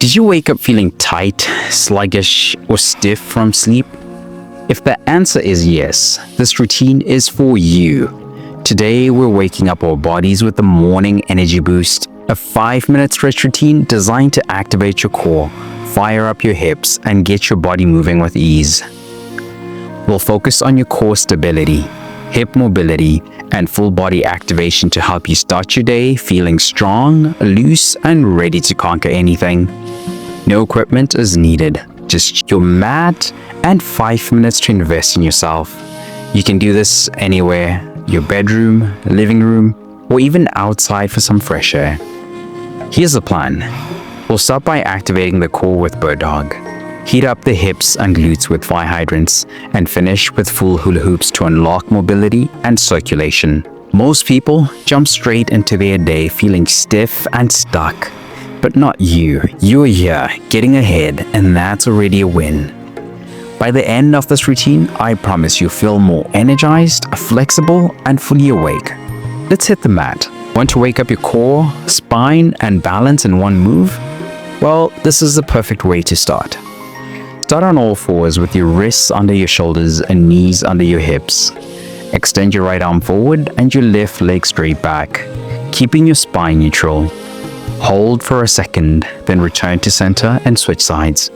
Did you wake up feeling tight, sluggish, or stiff from sleep? If the answer is yes, this routine is for you. Today, we're waking up our bodies with the morning energy boost, a 5-minute stretch routine designed to activate your core, fire up your hips, and get your body moving with ease. We'll focus on your core stability, hip mobility, and full body activation to help you start your day feeling strong, loose, and ready to conquer anything. No equipment is needed, just your mat and 5 minutes to invest in yourself. You can do this anywhere, your bedroom, living room, or even outside for some fresh air. Here's the plan. We'll start by activating the core with bird dog. Heat up the hips and glutes with fire hydrants, and finish with full hula hoops to unlock mobility and circulation. Most people jump straight into their day feeling stiff and stuck, but not you. You're here, getting ahead, and that's already a win. By the end of this routine, I promise you'll feel more energized, flexible, and fully awake. Let's hit the mat. Want to wake up your core, spine, and balance in one move? Well, this is the perfect way to start. Start on all fours with your wrists under your shoulders and knees under your hips. Extend your right arm forward and your left leg straight back, keeping your spine neutral. Hold for a second, then return to center and switch sides.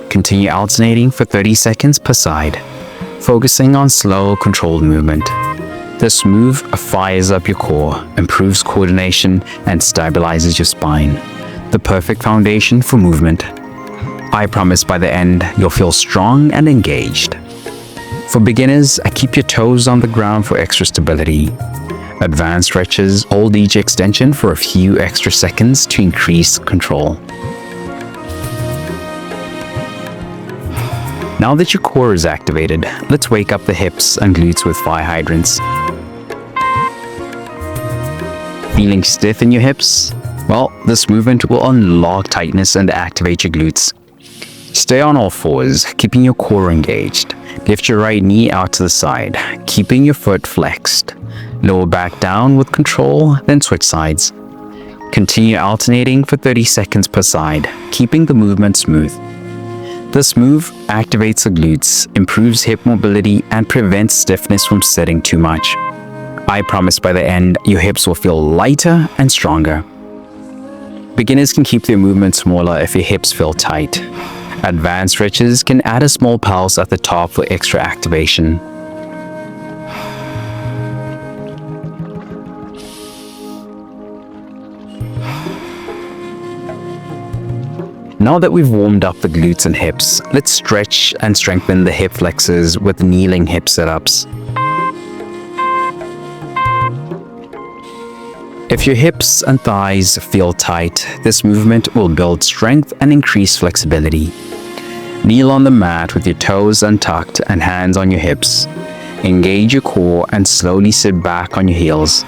Continue alternating for 30 seconds per side, focusing on slow, controlled movement. This move fires up your core, improves coordination, and stabilizes your spine. The perfect foundation for movement. I promise by the end, you'll feel strong and engaged. For beginners, keep your toes on the ground for extra stability. Advanced stretches, hold each extension for a few extra seconds to increase control. Now that your core is activated, let's wake up the hips and glutes with fire hydrants. Feeling stiff in your hips? Well, this movement will unlock tightness and activate your glutes. Stay on all fours, keeping your core engaged. Lift your right knee out to the side, keeping your foot flexed. Lower back down with control, then switch sides. Continue alternating for 30 seconds per side, keeping the movement smooth. This move activates the glutes, improves hip mobility, and prevents stiffness from setting too much. I promise by the end, your hips will feel lighter and stronger. Beginners can keep their movement smaller if your hips feel tight. Advanced stretches can add a small pulse at the top for extra activation. Now that we've warmed up the glutes and hips, let's stretch and strengthen the hip flexors with kneeling hip sit-ups. If your hips and thighs feel tight, this movement will build strength and increase flexibility. Kneel on the mat with your toes untucked and hands on your hips. Engage your core and slowly sit back on your heels.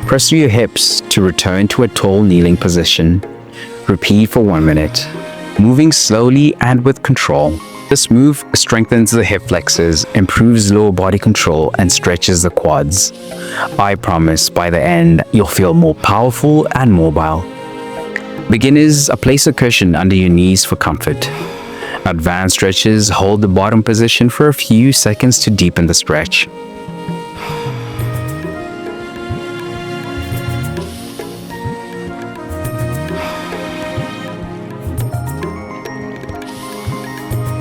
Press through your hips to return to a tall kneeling position. Repeat for 1 minute, moving slowly and with control. This move strengthens the hip flexors, improves lower body control, and stretches the quads. I promise by the end, you'll feel more powerful and mobile. Beginners, place a cushion under your knees for comfort. Advanced stretches, hold the bottom position for a few seconds to deepen the stretch.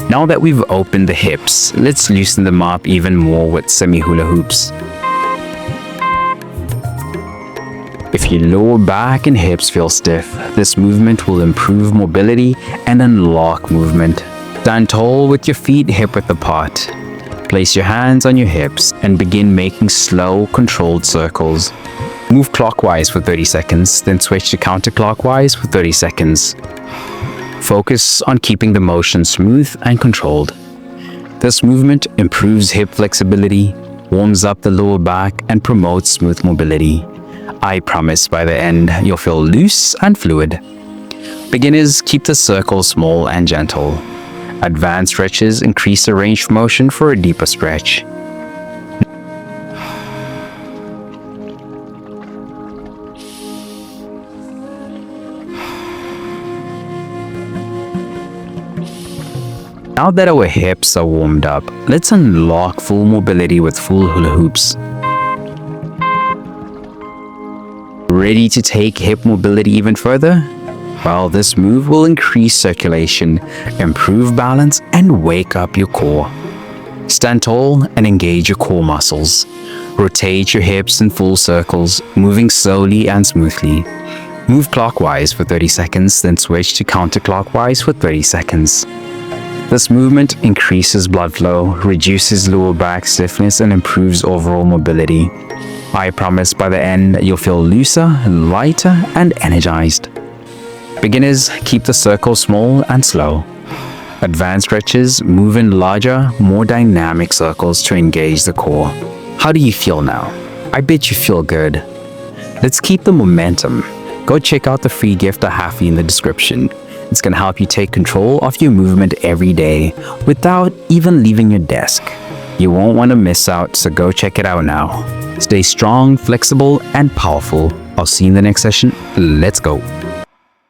Now that we've opened the hips, let's loosen them up even more with semi-hula hoops. If your lower back and hips feel stiff, this movement will improve mobility and unlock movement. Stand tall with your feet hip-width apart. Place your hands on your hips and begin making slow, controlled circles. Move clockwise for 30 seconds, then switch to counterclockwise for 30 seconds. Focus on keeping the motion smooth and controlled. This movement improves hip flexibility, warms up the lower back, and promotes smooth mobility. I promise by the end, you'll feel loose and fluid. Beginners, keep the circle small and gentle. Advanced stretches increase the range of motion for a deeper stretch. Now that our hips are warmed up, let's unlock full mobility with full hula hoops. Ready to take hip mobility even further? Well, this move will increase circulation, improve balance, and wake up your core. Stand tall and engage your core muscles. Rotate your hips in full circles, moving slowly and smoothly. Move clockwise for 30 seconds, then switch to counterclockwise for 30 seconds. This movement increases blood flow, reduces lower back stiffness, and improves overall mobility. I promise by the end, you'll feel looser, lighter, and energized. Beginners, keep the circle small and slow. Advanced stretchers, move in larger, more dynamic circles to engage the core. How do you feel now? I bet you feel good. Let's keep the momentum. Go check out the free gift I have for you in the description. It's going to help you take control of your movement every day without even leaving your desk. You won't want to miss out, so go check it out now. Stay strong, flexible, and powerful. I'll see you in the next session. Let's go.